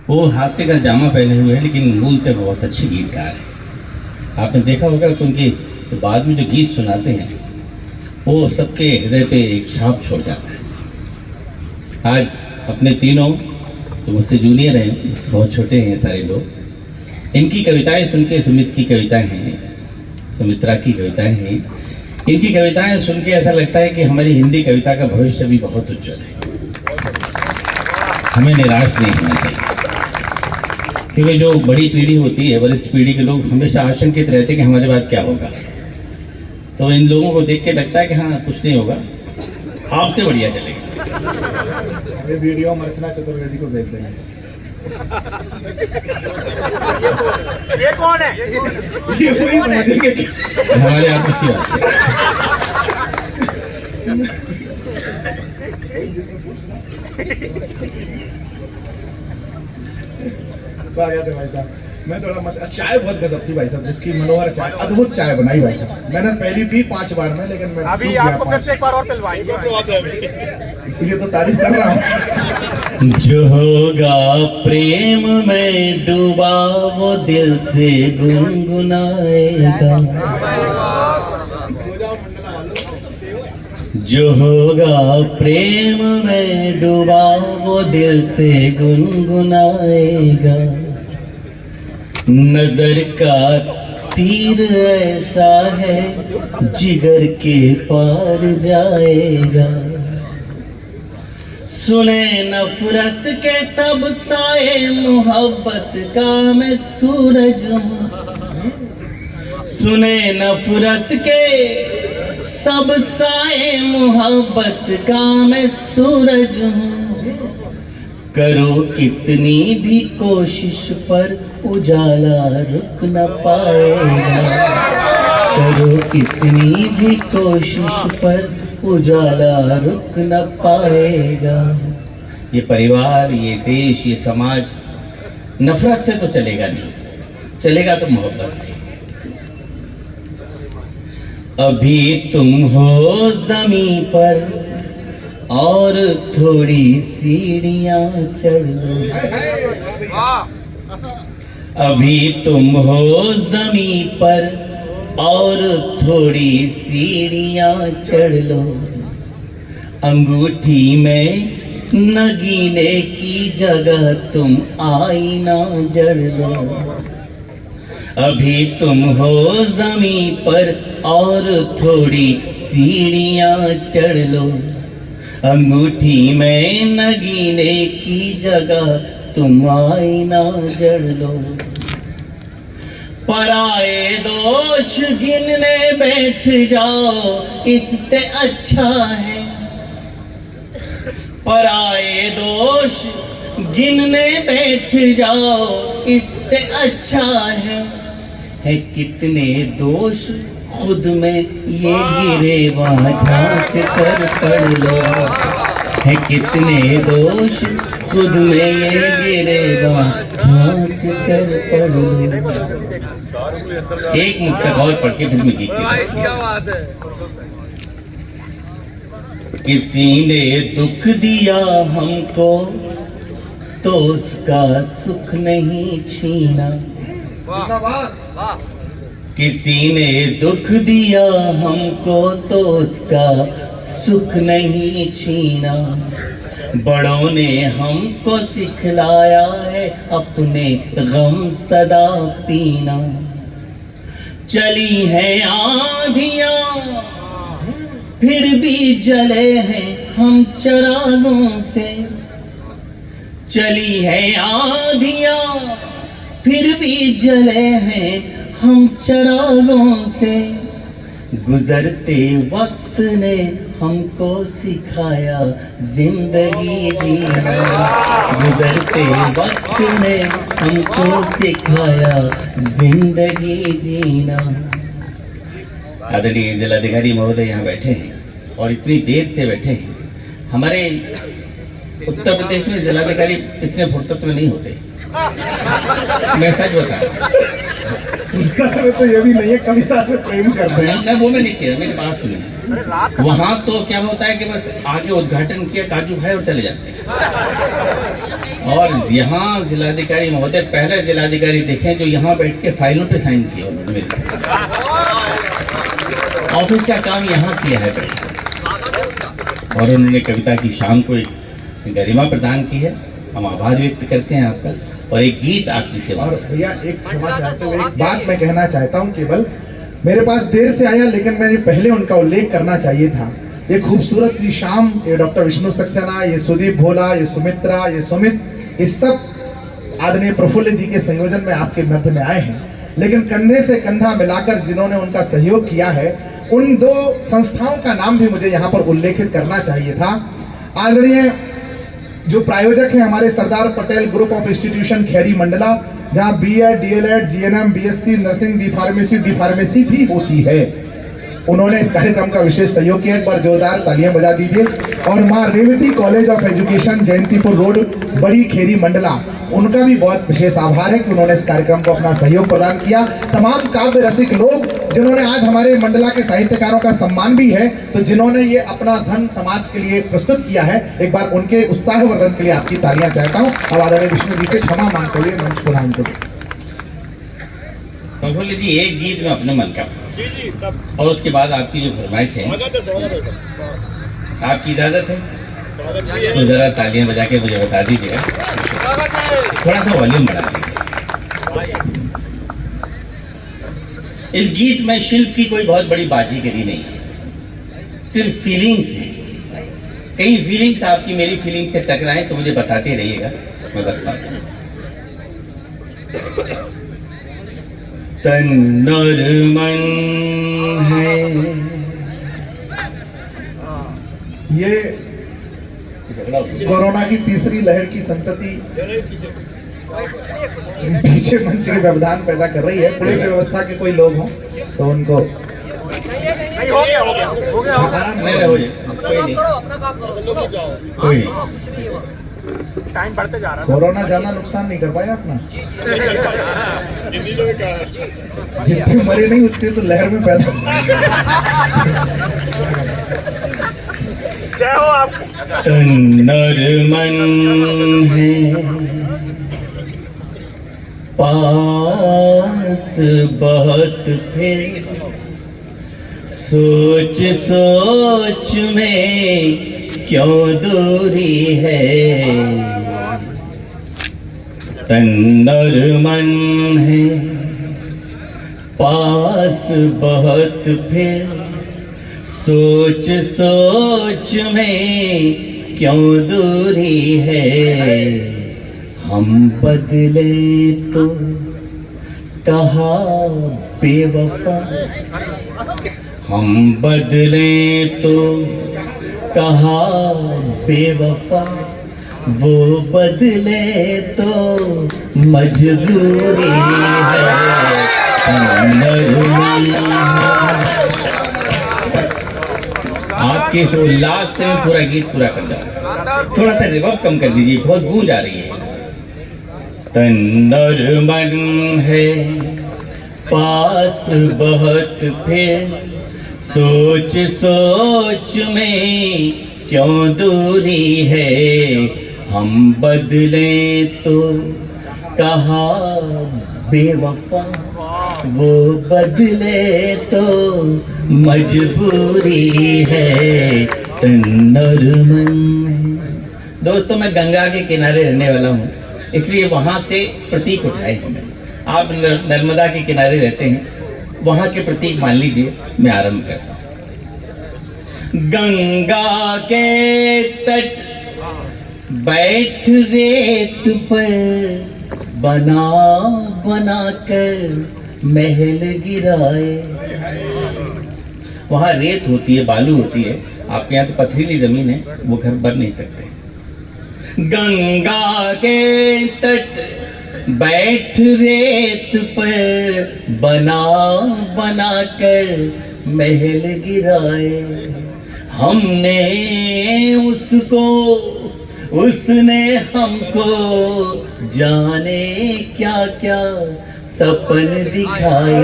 वो हास्य का जामा पहने हुए हैं, लेकिन मूलतः बहुत अच्छे गीतकार हैं। आपने देखा होगा कि उनके बाद में जो गीत सुनाते हैं वो सबके हृदय पे एक छाप छोड़ जाता है। आज अपने तीनों जो मुझसे जूनियर हैं, मुझसे बहुत छोटे हैं सारे लोग, इनकी कविताएं सुन के, सुमित की कविताएं हैं, सुमित्रा की कविताएं हैं, इनकी कविताएं सुन के ऐसा लगता है कि हमारी हिंदी कविता का भविष्य भी बहुत उज्जवल है। हमें निराश नहीं होना चाहिए, क्योंकि जो बड़ी पीढ़ी होती है, वरिष्ठ पीढ़ी के लोग हमेशा आशंकित रहते हैं कि हमारे बाद क्या होगा। तो इन लोगों को देख के लगता है कि हाँ कुछ नहीं होगा, आपसे बढ़िया चलेगा। ये वीडियो हम अर्चना चतुर्वेदी को भेज देंगे। ये कौन है? ये वही समझेंगे हमारे आपस की बात है। स्वागत है भाई साहब। मैं थोड़ा चाय बहुत गजब थी भाई साहब, जिसकी मनोहर चाय, अद्भुत चाय बनाई भाई साहब। मैंने पहली पी 5 बार में, लेकिन मैं अभी आपको फिर से एक बार और पिलवाएंगे, इसलिए तो तारीफ कर रहा हूँ। जो होगा प्रेम में डूबा वो दिल से गुनगुनाएगा, जो होगा प्रेम में डूबा वो दिल से गुनगुनाएगा। नजर का तीर ऐसा है जिगर के पार जाएगा। सुने नफरत के सब साए, मोहब्बत का मैं सूरज हूँ। सुने नफरत के सब साए, मोहब्बत का मैं सूरज हूँ। करो कितनी भी कोशिश पर उजाला रुक न पाएगा। करो कितनी भी कोशिश पर उजाला रुक न पाएगा। ये परिवार, ये देश, ये समाज नफरत से तो चलेगा नहीं, चलेगा तो मोहब्बत से। अभी तुम हो ज़मीं पर और थोड़ी सीढ़ियां चढ़ लो। अभी तुम हो ज़मीं पर और थोड़ी सीढ़ियां चढ़ लो। अंगूठी में नगीने की जगह तुम आईना जड़ लो। अभी तुम हो ज़मीं पर और थोड़ी सीढ़ियां चढ़ लो। अंगूठी में नगीने की जगह तुम आईना जड़ लो। पराए दोष गिनने बैठ जाओ, इससे अच्छा है। पराए दोष गिनने बैठ जाओ, इससे अच्छा है कितने दोष खुद में ये गिरे वहाँ झांक कर पढ़ लो। है कितने दोष खुद में ये गिरे वहाँ झांक कर पढ़ लो। एक मुक्तक और पढ़ के फिर मैं गीत क्या बात है। किसी ने दुख दिया हमको तो उसका सुख नहीं छीना। किसी ने दुख दिया हमको तो उसका सुख नहीं छीना। बड़ों ने हमको सिखलाया है अपने गम सदा पीना। चली है आंधियां फिर भी जले हैं हम चिरागों से। चली है आंधियां फिर भी जले हैं हम चिरागों से। गुजरते वक्त ने हमको सिखाया जिंदगी जीना। गुजरते वक्त ने हमको सिखाया जिंदगी जीना। आदरणीय जिलाधिकारी महोदय यहाँ बैठे हैं और इतनी देर से बैठे हैं। हमारे उत्तर प्रदेश में जिलाधिकारी इतने फुर्सत में नहीं होते, मैं सच बता रहा हूँ। तो ये भी नहीं है, कविता से प्रेम करते हैं। मैं वो में नहीं किया, मेरे पास सुने। वहाँ तो क्या होता है कि बस आके उद्घाटन किया काजू भाई और चले जाते हैं। और यहाँ जिलाधिकारी महोदय पहले जिलाधिकारी देखें जो यहाँ बैठ के फाइलों पे साइन किया उन्होंने मेरे साथ। ऑफिस का काम यहाँ किया है बैठ के। और उन्होंने कविता की शाम को एक गरिमा प्रदान की है, हम आभार व्यक्त करते हैं आपका। और एक गीत आपकी सेवा। और भैया एक क्षमा चाहते हुए एक बात मैं कहना चाहता हूँ, केवल मेरे पास देर से आया लेकिन मैंने पहले उनका उल्लेख करना चाहिए था। ये खूबसूरत सी शाम, ये डॉक्टर विष्णु सक्सेना, ये सुदीप भोला, ये सुमित्रा, ये सुमित, ये सब आदरणीय प्रफुल्ल जी के संयोजन में आपके मध्य में आए हैं। लेकिन कंधे से कंधा मिलाकर जिन्होंने उनका सहयोग किया है, उन दो संस्थाओं का नाम भी मुझे यहाँ पर उल्लेखित करना चाहिए था। आदरणीय जो प्रायोजक हैं हमारे Sardar Patel group of institution Khairi Mandla, जहाँ B Ed, D El Ed, GNM, B Sc, nursing, D pharmacy भी होती है, उन्होंने इस कार्यक्रम का विशेष सहयोग किया। एक बार जोरदार तालियां बजा दीजिए। और Maa Revati college of education Jayantipur road, बड़ी खेरी मंडला, उनका भी बहुत विशेष आभार है कि उन्होंने इस कार्यक्रम को अपना सहयोग प्रदान किया। तमाम काव्य रसिक लोग जिन्होंने आज हमारे मंडला के साहित्यकारों का सम्मान भी है, तो जिन्होंने ये अपना धन समाज के लिए प्रस्तुत किया है, एक बार उनके उत्साहवर्धन के लिए आपकी तालियां चाहता हूँ। अब आदरणीय विष्णु जी से क्षमा मांगते हुए मंच पुनः उनको। प्रफुल्ल जी एक गीत में अपने मन का, जी जी सब और उसके बाद आपकी जो फरमाइश है, आपकी इजाजत है तो जरा तालियां बजा के मुझे बता दीजिएगा, थोड़ा सा वॉल्यूम बढ़ा दीजिए। इस गीत में शिल्प की कोई बहुत बड़ी बाजीगरी नहीं है, सिर्फ फीलिंग्स है। कई फीलिंग्स आपकी मेरी फीलिंग से टकराएं तो मुझे बताते रहिएगा, मैं बताता हूं। तन और मन है ये कोरोना की तीसरी लहर की संतति पीछे मंच के व्यवधान पैदा कर रही है। पुलिस व्यवस्था के कोई लोग हों तो उनको नहीं हो गया आराम से नहीं, हो जाए, कोई नहीं, कोई नहीं। टाइम बढ़ते जा रहा कोरोना ज्यादा नुकसान नहीं कर पाया अपना, जितने मरे नहीं उतने तो लहर में पैदा। जय हो आप। तन और मन है पास बहुत, फिर सोच सोच में क्यों दूरी है। तन और मन है पास बहुत, फिर सोच सोच में क्यों दूरी है। हम बदले तो कहा बेवफा, हम बदले तो कहा बेवफा, वो बदले तो मजबूरी है। आपके इस उल्लास से मैं पूरा गीत पूरा कर जाऊँ, थोड़ा सा रिवर्ब कम कर दीजिए, बहुत गूंज आ रही है। तन और मन है पास बहुत, फिर सोच सोच में क्यों दूरी है। हम बदले तो कहा बेवफा, वो बदले तो मजबूरी है। तन और मन है। दोस्तों मैं गंगा के किनारे रहने वाला हूँ, इसलिए वहाँ से प्रतीक उठाए हैं। आप नर्मदा के किनारे रहते हैं, वहाँ के प्रतीक मान लीजिए। मैं आरंभ करता हूँ। गंगा के तट बैठ रेत पर, बना बना कर महल गिराए। वहाँ रेत होती है, बालू होती है, आपके यहाँ तो पथरीली जमीन है, वो घर बन नहीं सकते। गंगा के तट बैठ रेत पर, बना बना कर महल गिराए। हमने उसको, उसने हमको, जाने क्या क्या सपन दिखाए।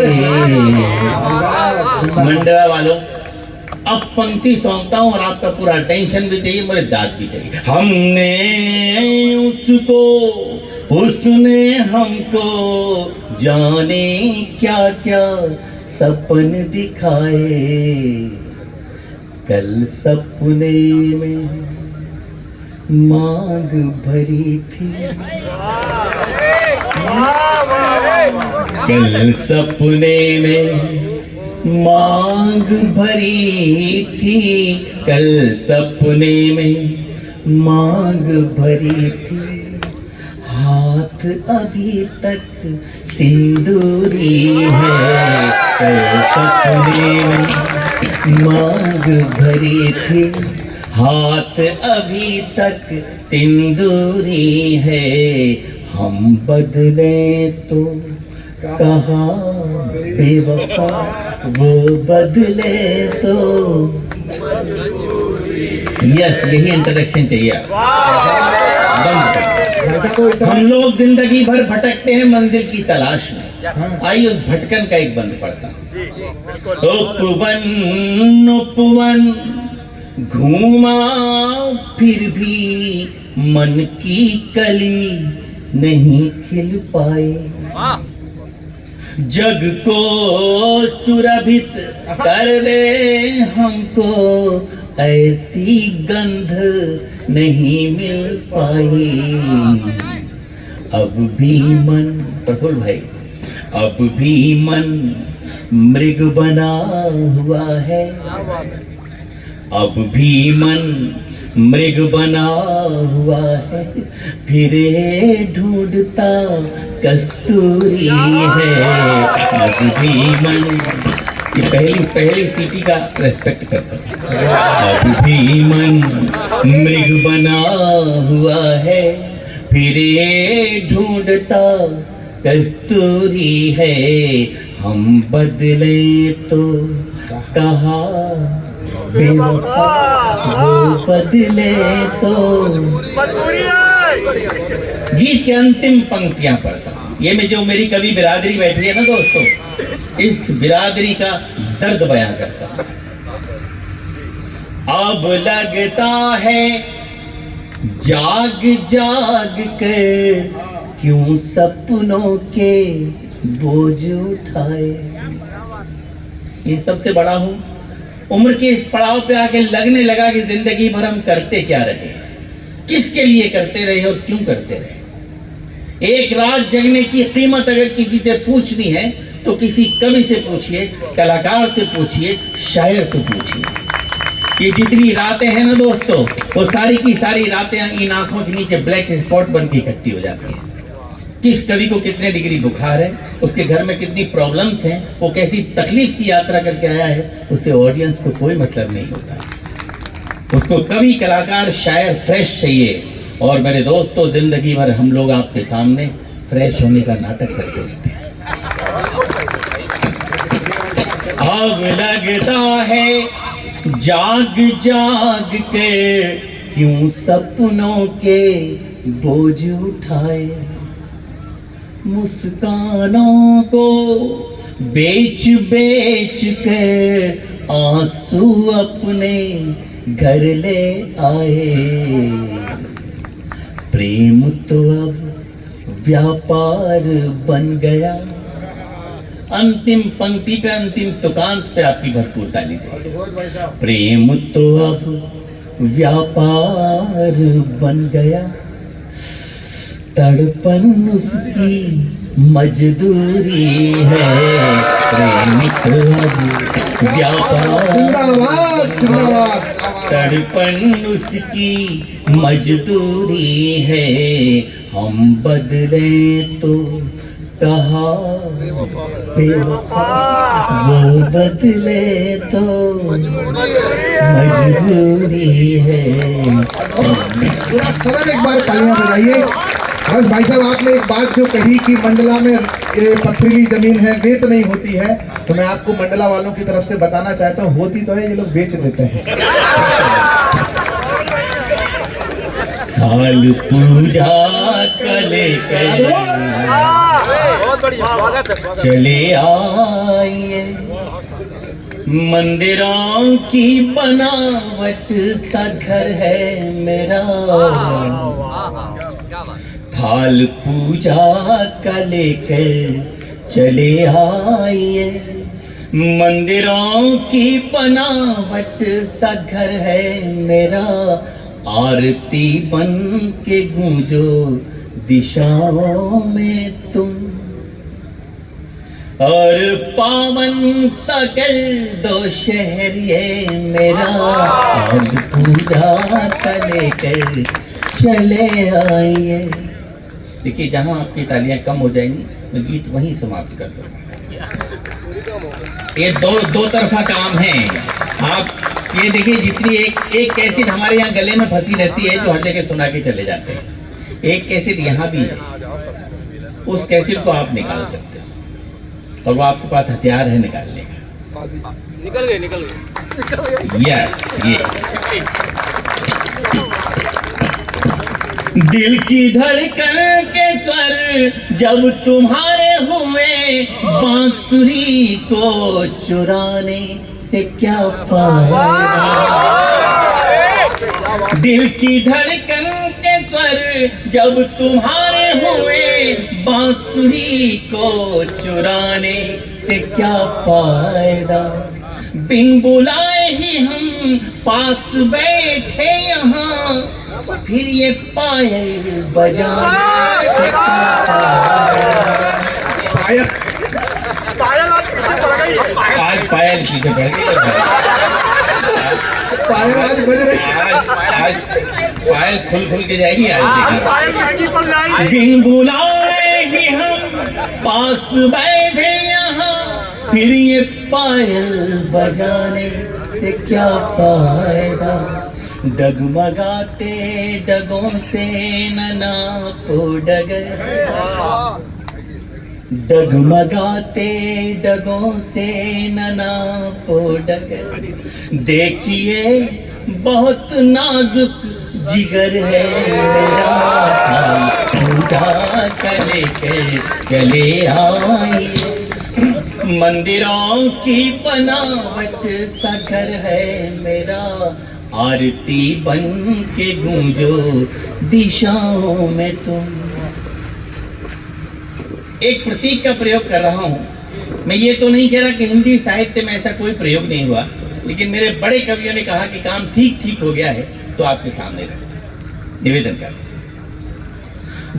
मंडला वालों, अब पंक्ति सौंपता हूँ और आपका पूरा टेंशन भी चाहिए, मेरे दाद भी चाहिए। हमने उसको, उसने हमको, जाने क्या क्या सपन दिखाए। कल सपने में मांग भरी थी, कल सपने में मांग भरी थी, कल सपने में मांग भरी थी। हाथ अभी तक सिंदूरी है, कल सपने में मांग भरी थी। हाथ अभी तक सिंदूरी है, हम बदले तो कहा बेवफा, वो बदले तो। यस, यही इंट्रोडक्शन चाहिए। बंद कर। हम लोग जिंदगी भर भटकते हैं मंजिल की तलाश में। आइए उस भटकन का एक बंद पड़ता हूं। उपवन उपवन घूमा फिर भी मन की कली नहीं खिल पाए। जग को सुरभित कर दे हमको, ऐसी गंध नहीं मिल पाई। अब भी मन, प्रफुल्ल भाई, अब भी मन मृग बना हुआ है। अब भी मन मृग बना हुआ है, फिरे ढूंढता कस्तूरी है। अब भी मन, ये पहली सीटी का रेस्पेक्ट करता हूँ। अब भी मन मृग बना हुआ है, फिरे ढूंढता कस्तूरी है। हम बदले तो कहा बेवफा, वो बदले तो। गीत के अंतिम पंक्तियां पढ़ता हूं। ये में जो मेरी कवि बिरादरी बैठी है ना दोस्तों, इस बिरादरी का दर्द बयां करता हूं। अब लगता है जाग जाग के क्यों सपनों के बोझ उठाए। ये सबसे बड़ा हूं, उम्र के इस पड़ाव पे आके लगने लगा कि जिंदगी भर हम करते क्या रहे, किसके लिए करते रहे और क्यों करते रहे। एक रात जगने की कीमत अगर किसी से पूछनी है तो किसी कवि से पूछिए, कलाकार से पूछिए, शायर से पूछिए। ये जितनी रातें हैं ना दोस्तों, वो सारी की सारी रातें इन आंखों के नीचे ब्लैक स्पॉट बन के इकट्ठी हो जाती है। किस कवि को कितने डिग्री बुखार है, उसके घर में कितनी प्रॉब्लम्स हैं, वो कैसी तकलीफ की यात्रा करके आया है, उससे ऑडियंस को कोई मतलब नहीं होता। उसको कवि, कलाकार, शायर फ्रेश चाहिए। और मेरे दोस्तों, जिंदगी भर हम लोग आपके सामने फ्रेश होने का नाटक करते रहते हैं। अब लगता है जाग जाग के क्यों सपनों के बोझ उठाए। मुस्कानों को बेच बेच के आंसू अपने घर ले आए। प्रेम तो अब व्यापार बन गया। अंतिम पंक्ति पे, अंतिम तुकांत पे आपकी भरपूर ताली चाहिए। प्रेम तो अब व्यापार बन गया, तड़पन उसकी मजदूरी है। प्रेम तो अब व्यापार, तड़पन उसकी मजदूरी है। हम बदले तो कहा बेवफा, वो बदले तो मजबूरी है। पूरा सदन एक बार तालियां बजाइए। बस भाई साहब, आपने एक बात जो कही कि मंडला में ये पथरीली जमीन है, रेत नहीं होती है, तो मैं आपको मंडला वालों की तरफ से बताना चाहता हूँ, होती तो है, ये लोग बेच देते हैं। हाल पूजा कले बहुत बढ़िया, स्वागत है। चले आइए, मंदिरों की बनावट सा घर है मेरा, थाल पूजा का लेकर चले आइए। मंदिरों की बनावट सा घर है मेरा, आरती बन के गूंजो दिशाओं में तुम, और पावन सा कर दो शहर ये मेरा, आज पूजा का लेकर चले आइए। देखिए, जहां आपकी तालियां कम हो जाएंगी मैं गीत वहीं समाप्त कर दूंगा। ये दो तरफा काम है। आप ये देखिए, जितनी एक कैसेट हमारे यहाँ गले में फंसी रहती है जो हर जगह सुना के चले जाते हैं, एक कैसेट यहाँ भी है। उस कैसेट को आप निकाल सकते हो और वो आपके पास हथियार है निकालने का। निकल गए ये दिल की धड़कन के स्वर जब तुम्हारे हुए, बांसुरी को चुराने से क्या फायदा। दिल की धड़कन के स्वर जब तुम्हारे हुए, बांसुरी को चुराने से क्या फायदा। बिन बुलाए ही हम पास बैठे यहाँ, फिर ये पायल बजाने से क्या फायदा। आज पायल पीछे पड़ गई। पायल आज बज रही। आज पायल खुल के जाएगी। आज पायल महंगी पड़ जाएगी। बिन बुलाए ही हम पास बैठे यहाँ, फिर ये पायल बजाने से क्या फायदा। डगमगाते डगों से न नापो डगर, डगमगाते डगों से न नापो डगर। देखिए बहुत नाजुक जिगर है मेरा, पूजा का लेकर चले आइए। मंदिरों की बनावट सा घर है मेरा, आरती बन के गूंजो दिशाओं में तुम। एक प्रतीक का प्रयोग कर रहा हूं। मैं ये तो नहीं कह रहा कि हिंदी साहित्य में ऐसा कोई प्रयोग नहीं हुआ, लेकिन मेरे बड़े कवियों ने कहा कि काम ठीक हो गया है तो आपके सामने रखते निवेदन कर।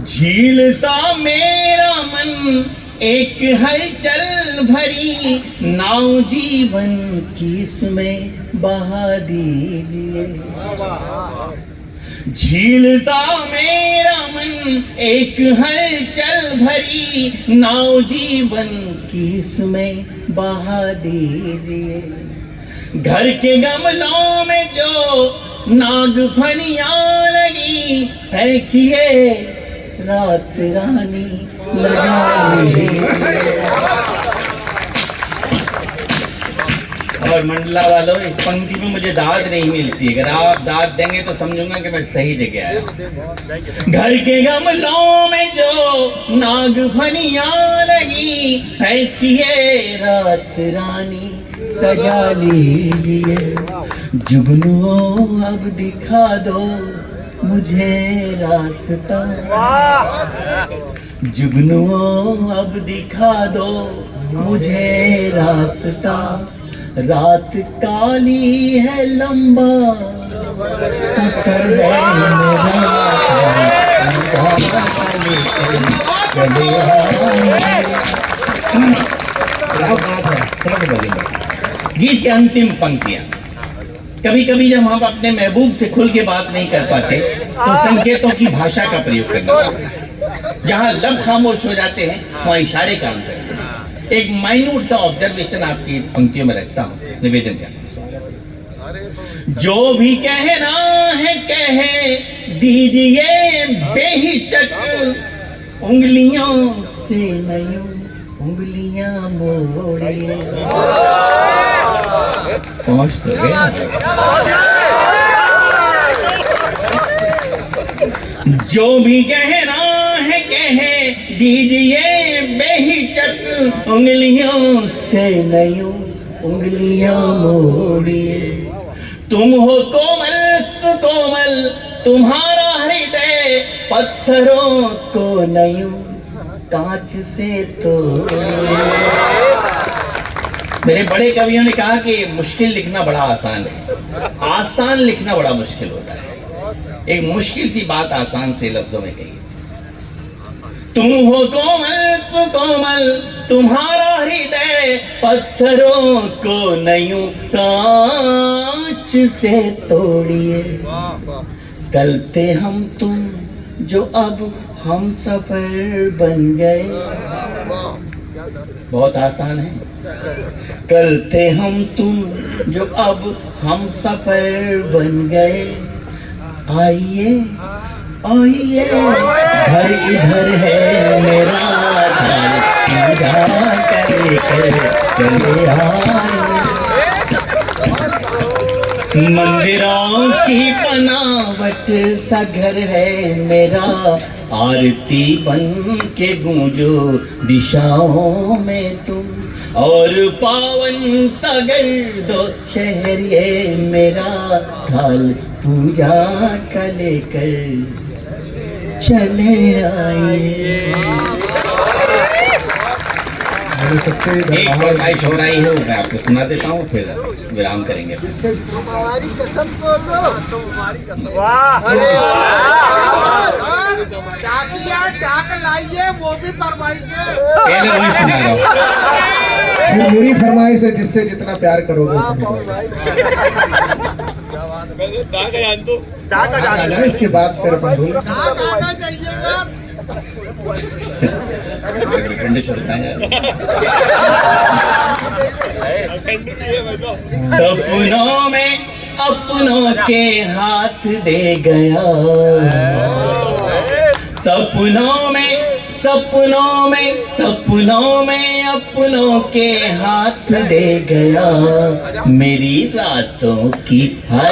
झील सा मेरा मन एक हलचल भरी, नाव जीवन की इसमें बहा दीजिए। झील सा मेरा मन एक हलचल भरी, नाव जीवन की इसमें बहा दीजिए। घर के गमलों में जो नागफनियां लगी है, किए रात रानी लगाई। और मंडला वालों, इस पंक्ति में मुझे दाद नहीं मिलती। अगर आप दाद देंगे तो समझूंगा कि मैं सही जगह आया। घर के गमलों में जो नागफनियां लगी है, किए रात रानी सजा लीजिए। जुगनुओं अब दिखा दो मुझे रास्ता, जुगनुओं अब दिखा दो मुझे रास्ता। रात काली है लंबा सफर है मेरा, गीत की अंतिम पंक्तियां। कभी कभी जब हम अपने महबूब से खुल के बात नहीं कर पाते तो संकेतों की भाषा का प्रयोग करना पड़ता है। जहां लब खामोश हो जाते हैं वहां इशारे काम करते हैं। एक माइन्यूट सा ऑब्जर्वेशन आपकी पंक्तियों में रखता हूं, निवेदन करना। जो भी कहना है कह दीजिए बेहिचक, उंगलियों से नहीं उंगलियां मोड़िए। पहुंच तो गए। जो भी कहना है कह दीजिए बेहिचक, उंगलियों से नहीं उंगलियां मोड़िए। तुम हो कोमल सुकोमल, तुम्हारा हृदय पत्थरों को नयूं कांच से तोड़िए। मेरे बड़े कवियों ने कहा कि मुश्किल लिखना बड़ा आसान है, आसान लिखना बड़ा मुश्किल होता है। एक मुश्किल सी बात आसान से लफ्जों में कही। तुम हो कोमल सुकोमल, तुम्हारा हृदय पत्थरों को नयूं कांच से तोड़िए। कल थे हम तुम जो अब हम सफर बन गए। बहुत आसान है। कल थे हम तुम जो अब हम सफर बन गए। आइए आइए घर इधर है मेरा, पूजा करके चले आए। मंदिरों की बनावट सा घर है मेरा, आरती बन के गूंजो दिशाओं में तुम। और पावन सागर दो शहर ये मेरा, थाल पूजा का लेकर चले आए। एक फरमाइश हो रही है, मैं आपको सुना देता हूँ, फिर विराम करेंगे। हमारी कसम तोड़ दो, तुम्हारी कसम। डाक लाइए, वो भी फरमाइश है। पहले वही सुना रहा हूँ। फिर मेरी फरमाइश है, जिससे जितना प्यार करोगे इसके बाद फिर अपन बोलेंगे। आना चाहिएगा। सपनों में अपनों के हाथ दे गया। सपनों में अपनों के हाथ दे गया। मेरी रातों की है,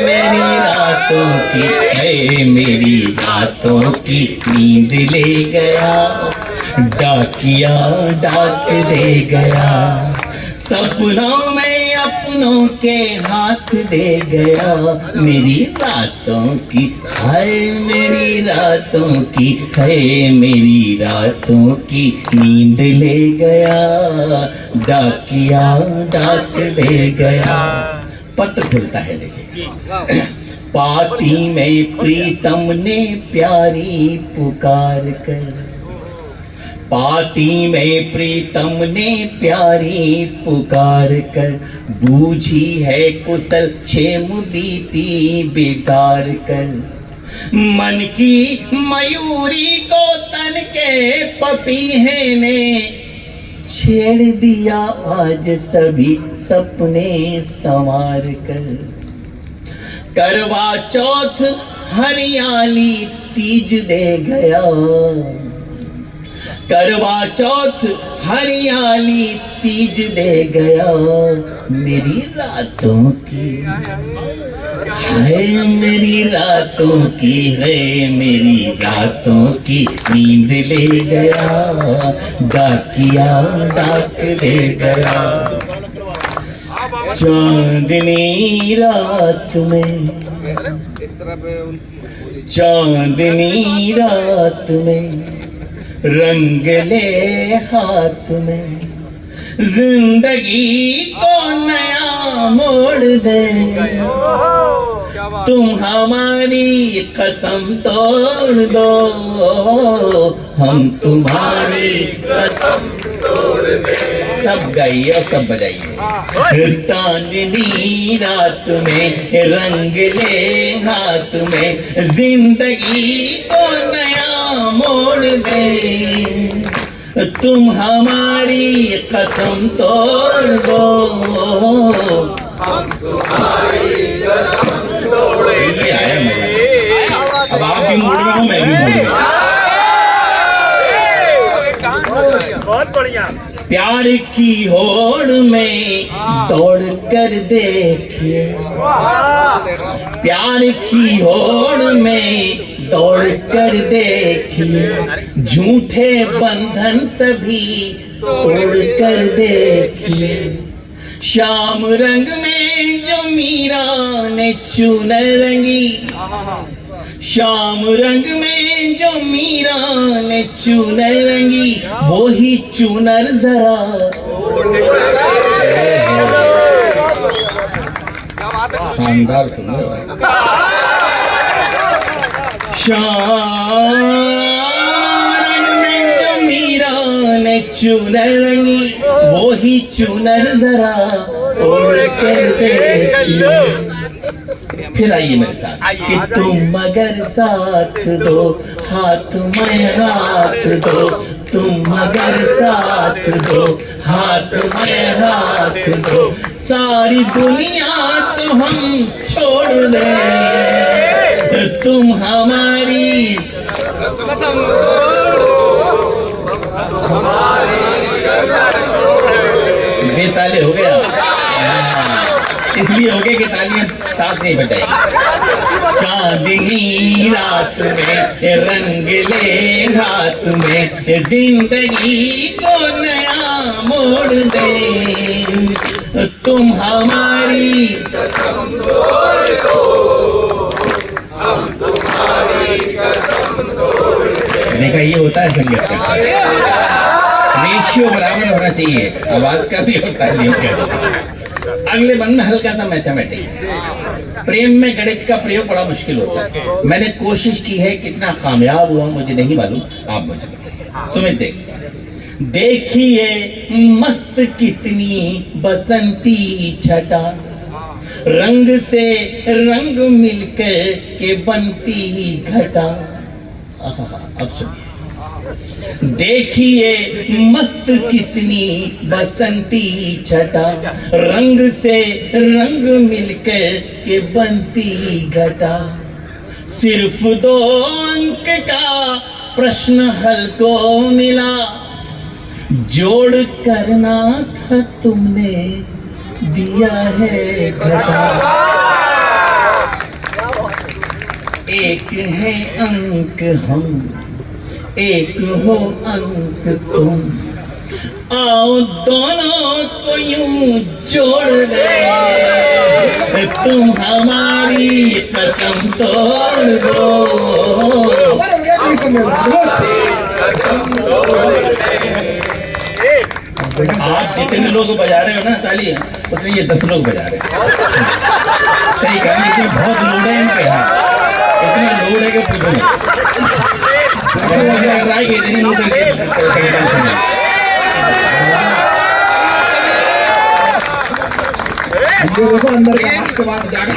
मेरी रातों की है, मेरी रातों की नींद ले गया। डाकिया डाक दे गया। सपनों में अपनों के हाथ दे गया। मेरी रातों की है, मेरी रातों की है, मेरी रातों की नींद ले गया। डाकिया डाक ले गया। पत्र खुलता है, देखिए। पाती में प्रीतम ने प्यारी पुकार कर, पाती में प्रीतम ने प्यारी पुकार कर, बूझी है कुशल क्षेम बीती बेजार कर। मन की मयूरी को तन के पपीहे ने छेड़ दिया आज सभी सपने संवार कर। करवा चौथ हरियाली तीज दे गया। करवा चौथ हरियाली तीज दे गया। मेरी रातों की है, मेरी रातों की है, मेरी रातों की नींद ले गया। डाकिया डाक ले गया। चांदनी रात में, चांदनी रात में रंग ले हाथ में, जिंदगी को नया मोड़ दे। तुम हमारी कसम तोड़ दो, हम तुम्हारी कसम तोड़ दे। सब गाइए और सब बजाइए। चांदनी रात में रंग ले हाथ में, जिंदगी को नया मोड़ दे। तुम हमारी कसम तोड़ दो, हम तुम्हारी कसम तोड़ दे। आया मजा। अब आप भी मूड में हो, मैं भी मूड में। बहुत बढ़िया। प्यार की होड़ में दौड़ कर देखिए, प्यार की होड़ में दौड़ कर देखिए। झूठे बंधन तभी तोड़ कर देखिए। श्याम रंग में जो मीरा ने चुनर रंगी, श्याम रंग में जो मीरा ने चुनर रंगी, वो ही चुनर जरा शानदार सुंदर। श्याम रंग में जो मीरा ने चुनर रंगी, वो ही चुनर जरा ओढ़ कर देखिए। फिर आइए मेरे साथ कि तुम मगर साथ दो, हाथ में हाथ दो, तुम मगर साथ दो, हाथ में हाथ दो, सारी दुनिया तो हम छोड़ दे, तुम हमारी बेताले हो गया, इसलिए हो गया कि तालियां साथ नहीं बजाएगी। चांदनी रात में रंग ले हाथ में, जिंदगी को नया मोड़ दे, तुम हमारी कसम दो, हम तुम्हारी कसम दो। देखा ये होता है संगीत का, रेशियो बराबर होना चाहिए, आवाज का भी और तालियों का। अगले बंद में हल्का सा मैथमेटिक्स। प्रेम में गणित का प्रयोग बड़ा मुश्किल होता है, मैंने कोशिश की है, कितना कामयाब हुआ मुझे नहीं मालूम, आप मुझे बताइए। सुमित देखिए मस्त कितनी बसंती छटा, रंग से रंग मिलकर के बनती घटा। अब सुनिए, देखिए मस्त कितनी बसंती छटा, रंग से रंग मिलकर के बनती घटा, सिर्फ 2 अंक का प्रश्न हल को मिला, जोड़ करना था तुमने दिया है घटा। एक है अंक हम, एक हो अंक तुम, आओ दोनों को यूं जोड़ दे, तुम हमारी कसम तोड़ दो, आप जितने लोग बजा रहे हो ना ताली, उतने ये 10 लोग बजा रहे हैं। सही कहा, लेकिन बहुत लोड है इनके यहाँ, इतना लोड है कि पूछो नहीं। अगर मुझे ट्राई की इतनी लोग देखो अंदर का मास्क के बाद जाकर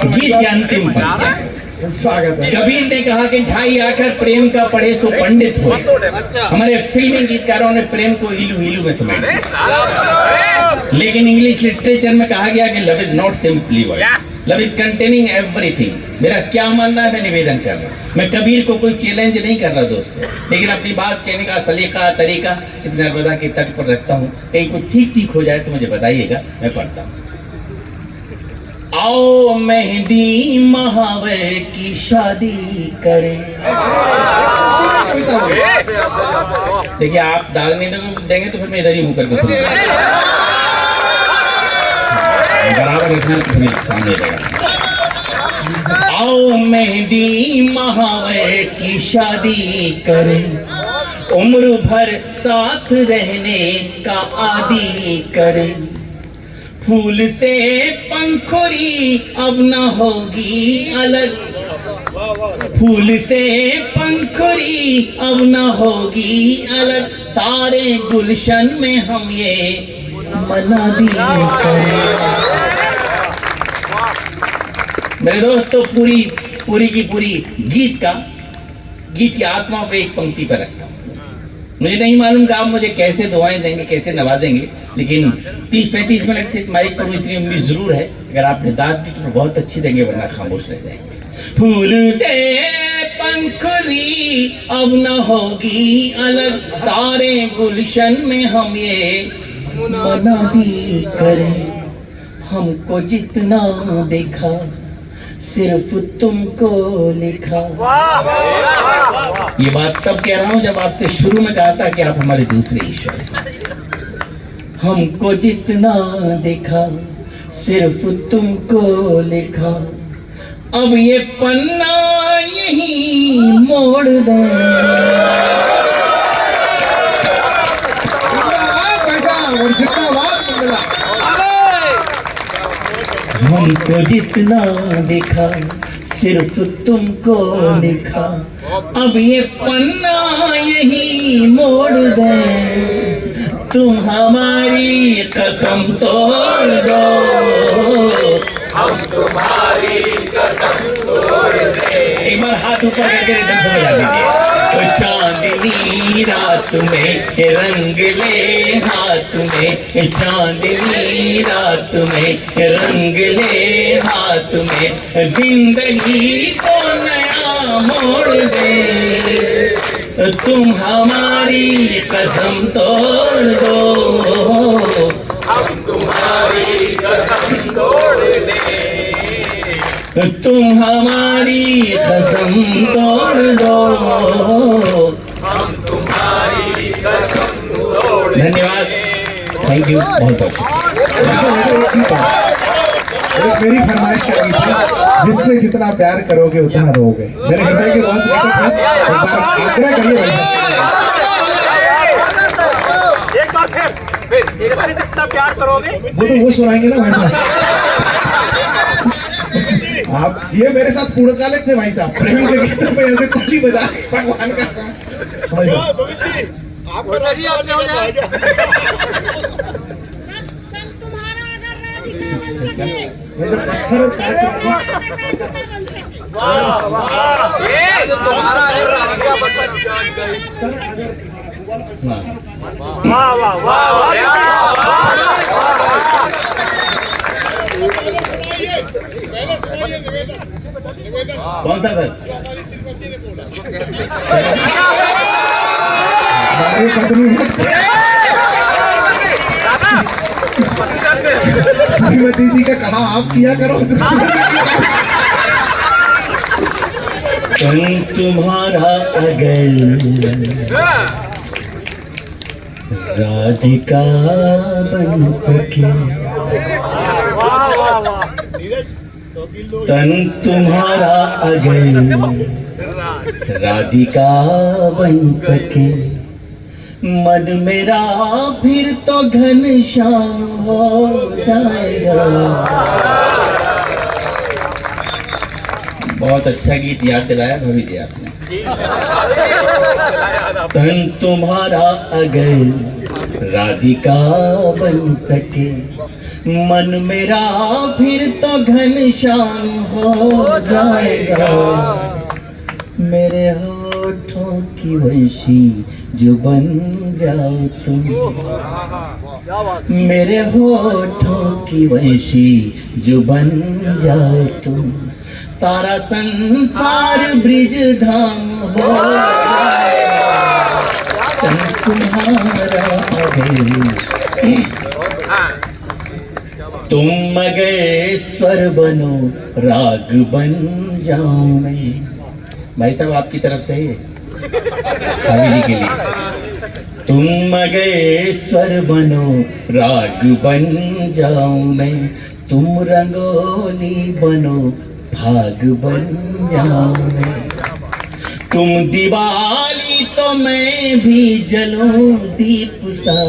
गीत के अंतिम पंक्ति। स्वागत है। कबीर ने कहा कि ढाई आकर प्रेम का पढ़े सो पंडित हो। हमारे फिल्मी गीतकारों ने प्रेम को इलू इलू में समेट दिया, लेकिन इंग्लिश लिटरेचर में कहा गया कि love is not simply word, love is containing everything. मेरा क्या मानना है, मैं निवेदन कर रहा हूँ, मैं कबीर को कोई चैलेंज नहीं कर रहा दोस्तों, लेकिन अपनी बात कहने का तरीका इस नर्मदा के तट पर रखता हूँ, कहीं कुछ ठीक हो जाए तो मुझे बताइएगा, मैं पढ़ता हूँ। आओ मेहंदी महावर की शादी करें। देखिए आप दाल नहीं देंगे तो फिर मैं इधर ही मुँह करके सुनूंगा, बराबर रखना तो फिर सामने जाएगा। आओ मेहंदी महावर की शादी करें, उम्र भर साथ रहने का आदी करें, फूल से पंखुड़ी अब न होगी अलग, फूल से पंखुड़ी अब न होगी अलग, सारे गुलशन में हम ये मनादी करें। मेरे दोस्तों पूरी की पूरी गीत की आत्मा पे एक पंक्ति पर रखता हूँ। मुझे नहीं मालूम कि आप मुझे कैसे दुआएं देंगे, कैसे नवाजेंगे, लेकिन 30-35 मिनट से माइक पर इतनी उम्मीद जरूर है, अगर आपने दाद दी तो बहुत अच्छी देंगे, वरना खामोश रह जाएंगे। फूल से पंखुड़ी अब न होगी अलग, सारे गुलशन में हम ये मनादी करें, हमको जितना देखा सिर्फ तुमको लिखा। ये बात तब कह रहा हूं जब आपसे शुरू में कहा था कि आप हमारे दूसरे ईश्वर हैं। हमको जितना देखा सिर्फ तुमको लिखा, अब ये पन्ना यही मोड़ दे। हमको जितना देखा सिर्फ तुमको लिखा, अब ये पन्ना यही मोड़ दे। तुम हमारी कसम तोड़ दो, हम तुम्हारी कसम तोड़ दे। एक बार हाथ ऊपर करके रिदम से बजा दीजिए। तो चांदनी रात में रंग ले हाथ में, चांदनी रात में रंग ले हाथ में, जिंदगी को नया मोड़ दे। तुम हमारी कसम तोड़ दो, हम तुम्हारी कसम तोड़ दे। तुम हमारी कसम तोड़ दो, हम तुम्हारी कसम तोड़ दे। धन्यवाद, थैंक यू, बहुत बहुत एक मेरी फरमाइश करनी थी, जिससे जितना प्यार करोगे उतना रोगे। मेरे हृदय के बहुत निकट है, एक बार आग्रह करिए भाई साहब। एक बार फिर इससे जितना प्यार करोगे वो तो वो सुनाएंगे ना भाई साहब। आप ये मेरे साथ पूर्णकालिक थे भाई साहब, प्रेम के गीतों पे ऐसे ताली बजा भगवान का सॉन्ग। भाई साहब सुमित जी आपको सर जी, आपसे हो जाए। तुम्हारा अगर राधिका बन सके, ये जो पत्थर और कांच राधिका बन सके। ये तुम्हारा अगर राधिका बन सके। वाह वाह वाह कौन सा सर? श्रीमती जी का कहा आप किया करो दूसरे कहीं तुम्हारा अगर राधिका बन सके, तन तुम्हारा अगर राधिका बन सके, मद मेरा फिर तो घनश्याम हो जाएगा। बहुत अच्छा गीत याद दिलाया भाभी जी आपने। तन तुम्हारा अगर राधिका बन सके, मन मेरा फिर तो घनश्याम हो जाएगा। मेरे होठों की वंशी जो बन जाओ तुम, मेरे होठों की वंशी जो बन जाओ तुम, सारा संसार ब्रिज धाम हो जाएगा। तुम्हारा तुम मगर स्वर बनो राग बन जाऊं मैं। भाई साहब आपकी तरफ से है भाभी जी के लिए। तुम मगर स्वर बनो राग बन जाऊं मैं, तुम रंगोली बनो भाग बन जाऊं मैं। तुम दिवाली तो मैं भी जलूं दीप सा,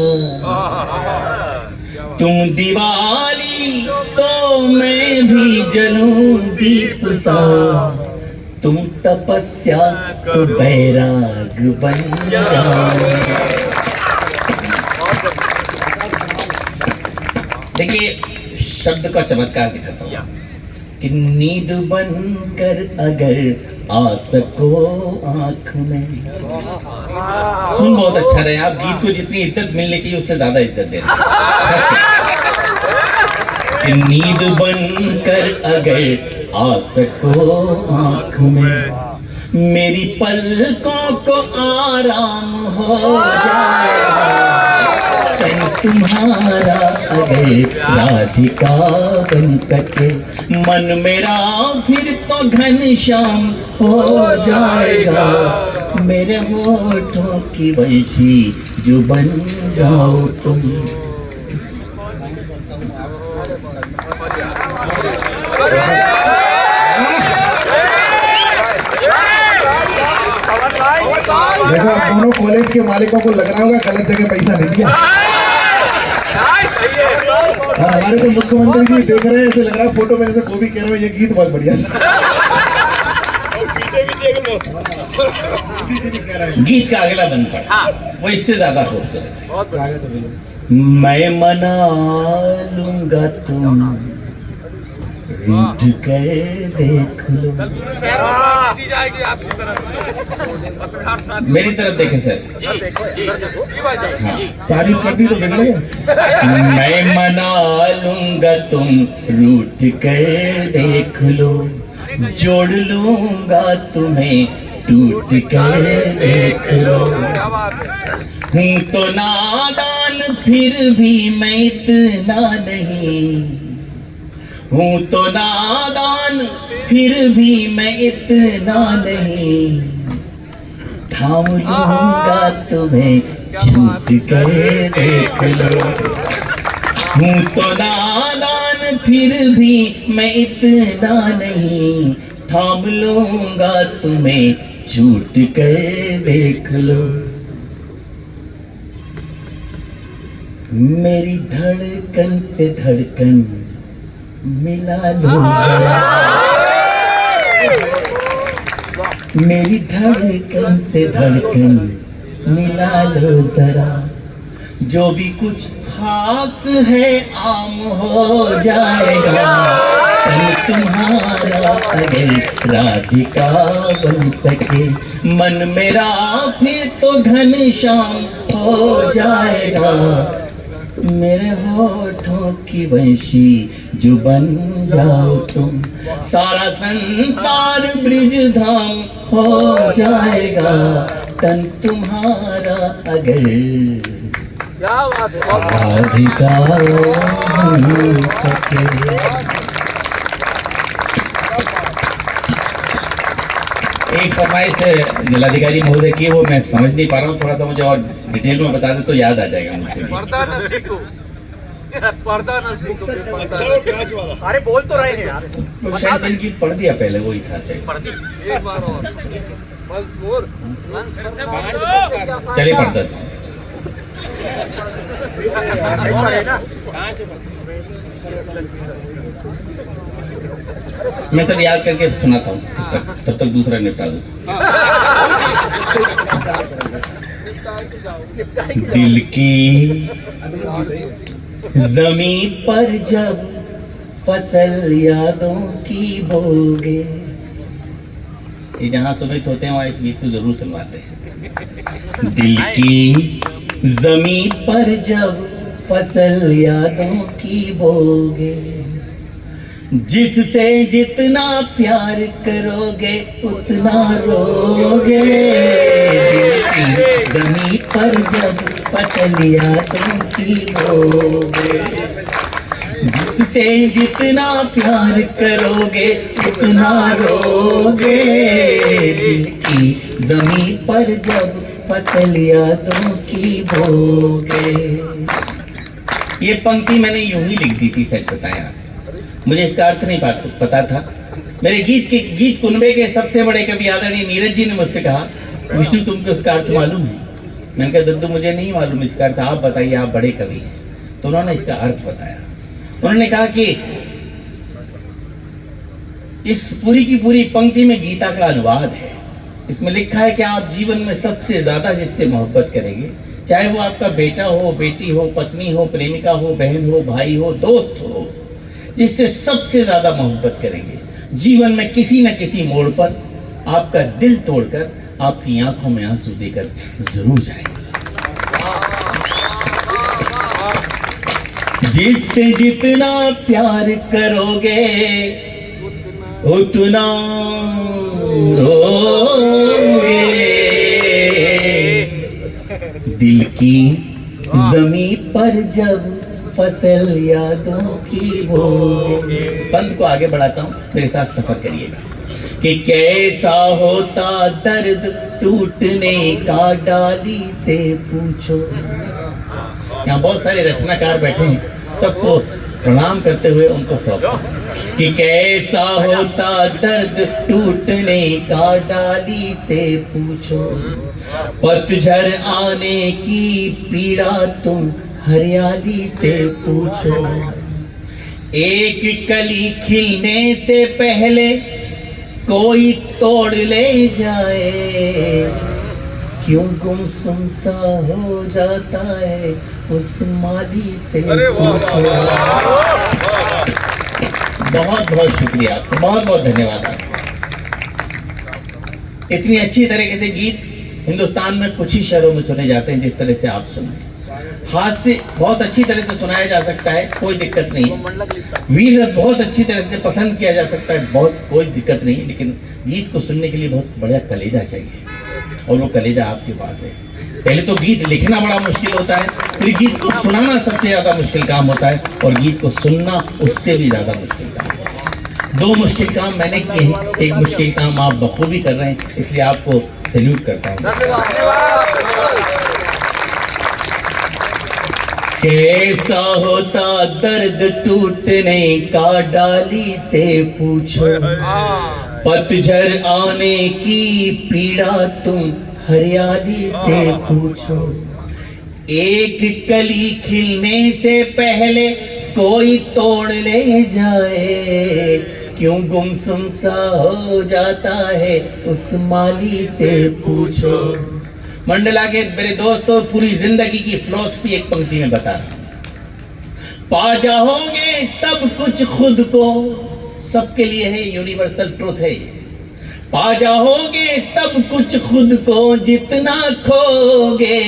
तुम दिवाली तो मैं भी जलूं दीप सा, तुम तपस्या तो बैराग बन जाओ। देखिए शब्द का चमत्कार दिखाता हूँ कि नींद बन कर अगर आ सको आँख में। सुन बहुत अच्छा रहे आप, गीत को जितनी इज्जत मिलनी चाहिए उससे ज्यादा इज्जत दे रहे। नींद बन कर अगर आ सको आँख में, मेरी पलकों को आराम हो जाएगा। तन तुम्हारा अगर राधिका बन सके, मन मेरा फिर तो घनश्याम हो जाएगा, मेरे होठों की वंशी जो बन जाओ तुम। देखो आप दोनों कॉलेज के मालिकों को लग रहा होगा गलत जगह पैसा नहीं दिया। और हमारे तो मुख्यमंत्री जी देख रहे हैं, ऐसे लग रहा है फोटो में से वो भी कह रहे हैं ये गीत बहुत बढ़िया गीत का अगला बन पड़ा वो इससे ज्यादा खूबसूरत है। मैं मना लूंगा तुम रूठ कर देख लो। दी जाएगी आपकी तरफ से। मेरी तरफ देखें सर। तारीफ कर दी तो बिगड़ गए। मैं मना लूंगा तुम रूठ कर देख लो, जोड़ लूंगा तुम्हें टूट कर देख लो। हूँ तो नादान फिर भी मैं इतना नहीं, हूँ तो नादान फिर भी मैं इतना नहीं, थाम लूंगा तुम्हें छूट कर देख लो। हूँ तो नादान फिर भी मैं इतना नहीं, थाम लूंगा तुम्हें छूट कर देख लो। मेरी धड़कन पे धड़कन मिला लूंगा, मेरी धड़कन से धड़कन मिला लो जरा, जो भी कुछ खास है आम हो जाएगा, तन तुम्हारा अगर राधिका बन सके, मन मेरा फिर तो घनश्याम हो जाएगा, मेरे होठों की वंशी जो बन जाओ तुम, सारा संसार ब्रिज धाम हो जाएगा, तन तुम्हारा अगर राधिका बन सके। एक फरमाइश जिलाधिकारी महोदय की, वो मैं समझ नहीं पा रहा हूँ, थोड़ा सा मुझे और डिटेल में बता दे तो याद आ जाएगा मुझे। पर्दा न सीखो, पर्दा न सीखो, अरे बोल तो रहे हैं यार। तो शायद गीत पढ़ दिया पहले, वही था शायद। पढ़ दी एक बार और। चलिए पढ़ता था। मैं सब याद करके सुनाता हूँ, तब तक दूसरा निपटा दूँ। दिल की जमीन पर जब फसल यादों की बोगे, ये जहाँ सुमित होते हैं वहाँ इस गीत को जरूर सुनवाते हैं। दिल की जमीन पर जब फसल यादों की बोगे, जिससे जितना प्यार करोगे उतना रोगे, दिल की जमीन पर जब फसल यादों की बोगे, जिससे जितना प्यार करोगे उतना रोगे, दिल की जमीन पर जब फसल यादों की बोगे। ये पंक्ति मैंने यूं ही लिख दी थी, सच बताया, मुझे इसका अर्थ नहीं पता था। मेरे गीत कुनबे के सबसे बड़े कवि आदरणीय नीरज जी ने मुझसे कहा, विष्णु तुमको इसका अर्थ मालूम है? मैंने कहा दद्दू मुझे नहीं मालूम इसका अर्थ, आप बताइए, आप बड़े कवि हैं। तो उन्होंने इसका अर्थ बताया। उन्होंने कहा कि इस पूरी की पूरी पंक्ति में गीता का अनुवाद है। इसमें लिखा है कि आप जीवन में सबसे ज्यादा जिससे मोहब्बत करेंगे, चाहे वो आपका बेटा हो, बेटी हो, पत्नी हो, प्रेमिका हो, बहन हो, भाई हो, दोस्त हो, जिससे सबसे ज्यादा मोहब्बत करेंगे, जीवन में किसी न किसी मोड़ पर आपका दिल तोड़कर आपकी आंखों में आंसू देकर जरूर जाएंगे। जिससे जितना प्यार करोगे उतना रोगे, दिल की जमी पर जब फसल यादों की बोगे। बंद को आगे बढ़ाता हूँ, मेरे साथ सफर करिएगा। कि कैसा होता दर्द टूटने का डाली से पूछो। यहाँ बहुत सारे रचनाकार बैठे हैं, सबको प्रणाम करते हुए उनको सौंपता हूं कि कैसा होता दर्द टूटने का डाली से पूछो। पतझड़ आने की पीड़ा तुम हरियाली से पूछो। एक कली खिलने से पहले कोई तोड़ ले जाए, क्यों गुमसुम सा हो जाता है उस माली से पूछो। बहुत बहुत शुक्रिया आपका, बहुत बहुत धन्यवाद आपका। इतनी अच्छी तरीके से गीत हिंदुस्तान में कुछ ही शहरों में सुने जाते हैं जिस तरह से आप सुने। हाथ से बहुत अच्छी तरह से सुनाया जा सकता है, कोई दिक्कत नहीं है। वीर रस बहुत अच्छी तरह से पसंद किया जा सकता है, बहुत कोई दिक्कत नहीं। लेकिन गीत को सुनने के लिए बहुत बड़ा कलेजा चाहिए, और वो कलेजा आपके पास है। पहले तो गीत लिखना बड़ा मुश्किल होता है, फिर गीत को सुनाना सबसे ज़्यादा मुश्किल काम होता है, और गीत को सुनना उससे भी ज़्यादा मुश्किल काम होता है। दो मुश्किल काम मैंने किए हैं, एक मुश्किल काम आप बखूबी कर रहे हैं, इसलिए आपको सैल्यूट करता हूँ। कैसा होता दर्द टूटने का डाली से पूछो। पतझड़ आने की पीड़ा तुम हरियाली से पूछो। एक कली खिलने से पहले कोई तोड़ ले जाए, क्यों गुमसुम सा हो जाता है उस माली से पूछो। मंडला के मेरे दोस्तों, पूरी जिंदगी की फिलॉसफी एक पंक्ति में बता रहा हूं। पा जाओगे सब कुछ खुद को, सबके लिए है, यूनिवर्सल ट्रूथ है। पा जाओगे सब कुछ खुद को जितना खोगे,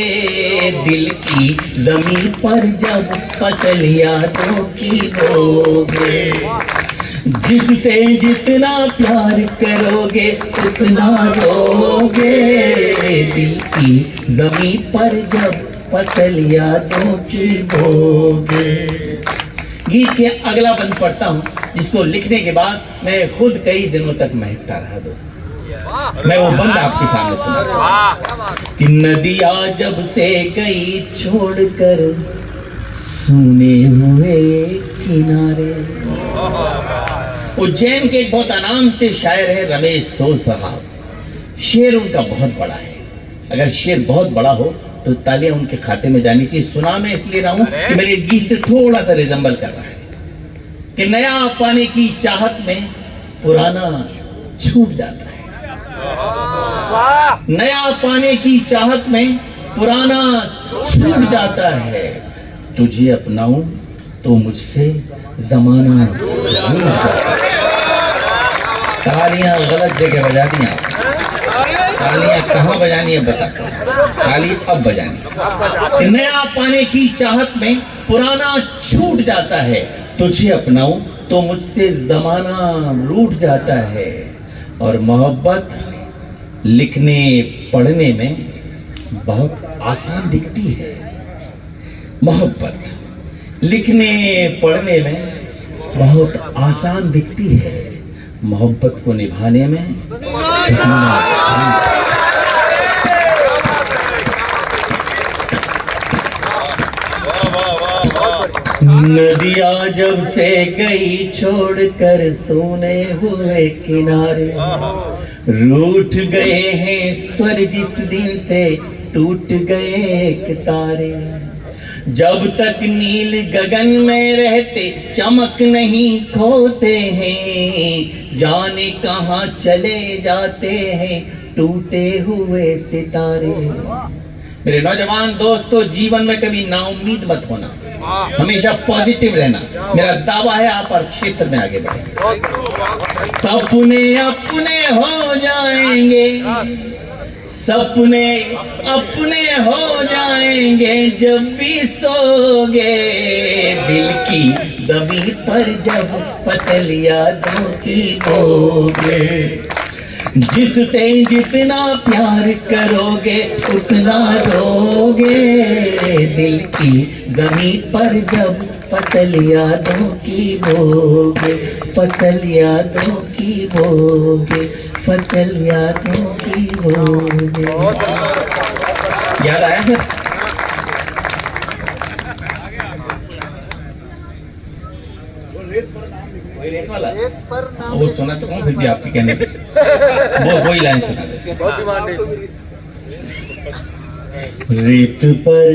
दिल की जमीन पर जब फसल यादों की बोगे। जिससे जितना प्यार करोगे उतना रोगे, दिल की जमीन पर जब फसल यादों की बोगे। गीत के अगला बंद पढ़ता हूँ, जिसको लिखने के बाद मैं खुद कई दिनों तक महकता रहा दोस्त। मैं वो बंद आपके सामने सुना कि नदिया जब से गई छोड़कर सुने हुए किनारे। उज्जैन के एक बहुत आराम से शायर है रमेश सो साहब। शेर उनका बहुत बड़ा है, अगर शेर बहुत बड़ा हो तो तालियां उनके खाते में जानी चाहिए। सुना मैं इसलिए रहा हूं कि मेरे गीत से थोड़ा सा रिजम्बल कर रहा है कि नया पाने की चाहत में पुराना छूट जाता है। नया पाने की चाहत में पुराना छूट जाता है। तुझे अपनाऊं तो मुझसे जमाना भूल जाता है। तालियां गलत जगह बजा दी आप। तालियां कहाँ बजानी है बता, ताली अब बजानी। नया पाने की चाहत में पुराना छूट जाता है। तुझे अपनाऊं तो मुझसे जमाना रूठ जाता है। और मोहब्बत लिखने पढ़ने में बहुत आसान दिखती है। मोहब्बत लिखने पढ़ने में बहुत आसान दिखती है, मोहब्बत को निभाने में नदिया जब से गई छोड़कर सोने हुए किनारे। रूठ गए हैं स्वर जिस दिन से टूट गए एक तारे। जब तक नील गगन में रहते चमक नहीं खोते हैं, जाने कहाँ चले जाते हैं टूटे हुए सितारे। मेरे नौजवान दोस्तों, जीवन में कभी नाउम्मीद मत होना, हमेशा पॉजिटिव रहना। मेरा दावा है आप हर क्षेत्र में आगे बढ़ेंगे। सपने अपने हो जाएंगे, सपने अपने हो जाएंगे जब भी सोगे। दिल की जमीन पर जब फसल यादों की बोगे। जिससे जितना प्यार करोगे उतना रोगे। दिल की जमीन पर जब फसल यादों की बोगे, फसल यादों की बोगे, फसल यादों की बोगे। याद आया सर? रेत वाला एक पर नाम वो सुना तो फिर भी आपके कहने पे वो वही लाइन सुना दे। बहुत डिमांड है। रेत पर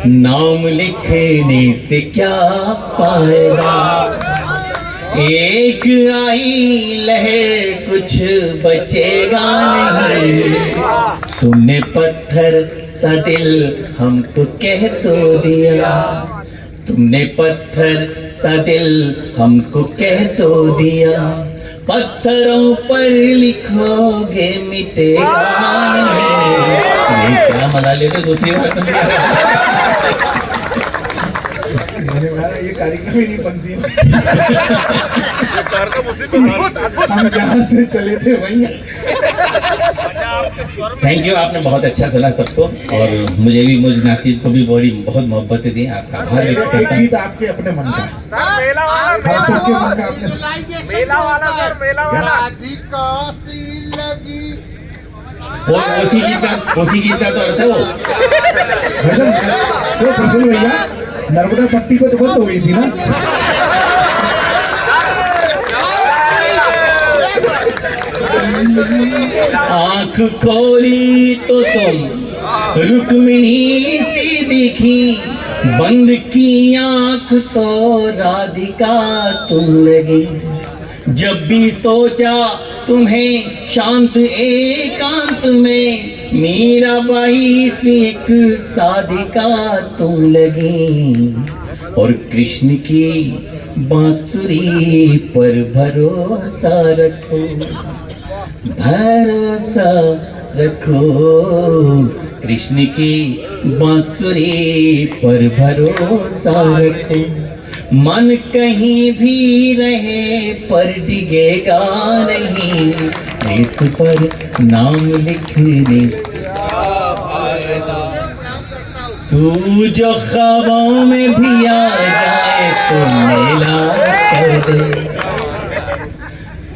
नाम लिखने से क्या फायदा, एक आई लहर कुछ बचेगा नहीं। तुमने पत्थर सा दिल हमको कह तो दिया, तुमने पत्थर सा दिल हमको कह तो दिया। पत्थरों पर लिखोगे मिटेगा नहीं। ये क्या मजा ले रहे हो दूसरी बार तो मैंने कहा ये कार्यक्रम ही नहीं बनती। हम जहाँ से चले थे वहीं। थैंक यू, आपने बहुत अच्छा सुना सबको, और मुझे भी मुझ नाचीज को भी बहुत मोहब्बतें दी। आपका आभार व्यक्त एक करता हूँ। गीत आपके अपने मन का, मेला वाला, हम सबके मन का आपने मेला वाला सर, मेला वाला। राधिका सी लगी। वो उसी गीत का तो अर्थ है वो। भजन तो प्रफुल्ल भैया नर्मदा पट्टी को तो बंद हो गई थी ना। आंख खोली तो तुम रुक्मिणी सी दिखी, बंद की आंख तो राधिका तुम लगी। जब भी सोचा तुम्हें शांत एकांत में, मीराबाई सी एक साधिका तुम लगी। और कृष्ण की बांसुरी पर भरोसा रखो, भरोसा रखो। कृष्ण की बांसुरी पर भरोसा रखो। मन कहीं भी रहे पर डिगेगा नहीं, रेत पर नाम लिखने। तू जो ख्वाबों में भी आ जाए तो मेला कर दे,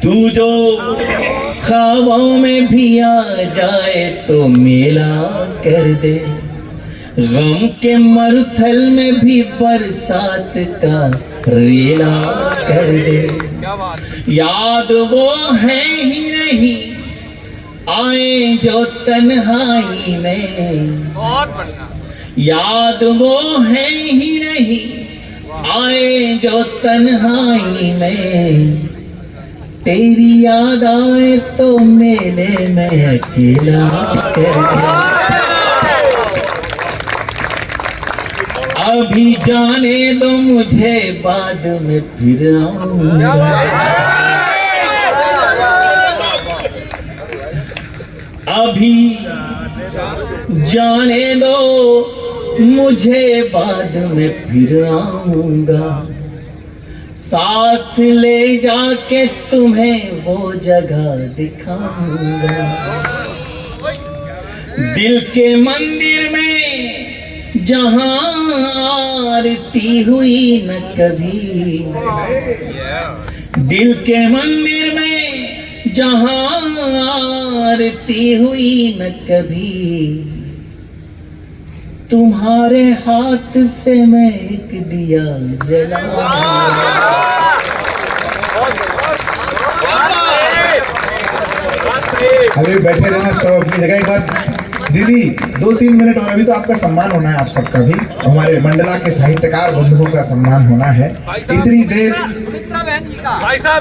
तू जो ख्वाबों में भी आ जाए तो मेला कर दे। गम के मरुथल में भी बरसात का रेला कर दे। याद वो है ही नहीं आए जो तन्हाई में, बहुत बढ़िया। याद वो है ही नहीं आए जो तन्हाई में। तेरी याद आए तो मेले में अकेला कर दे। अभी जाने दो मुझे, बाद में फिर आऊंगा। अभी जाने दो मुझे, बाद में फिर आऊंगा। साथ ले जाके तुम्हें वो जगह दिखाऊंगा। दिल के मंदिर में जहां आरती हुई न कभी, दिल के मंदिर में जहां आरती हुई न कभी। तुम्हारे हाथ से मैं एक दिया जलाऊंगा। अभी बैठे रहना सब अपनी जगह। एक बार दीदी 2-3 मिनट और, अभी तो आपका सम्मान होना है, आप सबका भी, हमारे मंडला के साहित्यकार बंधुओं का सम्मान होना है। इतनी देर भाई साहब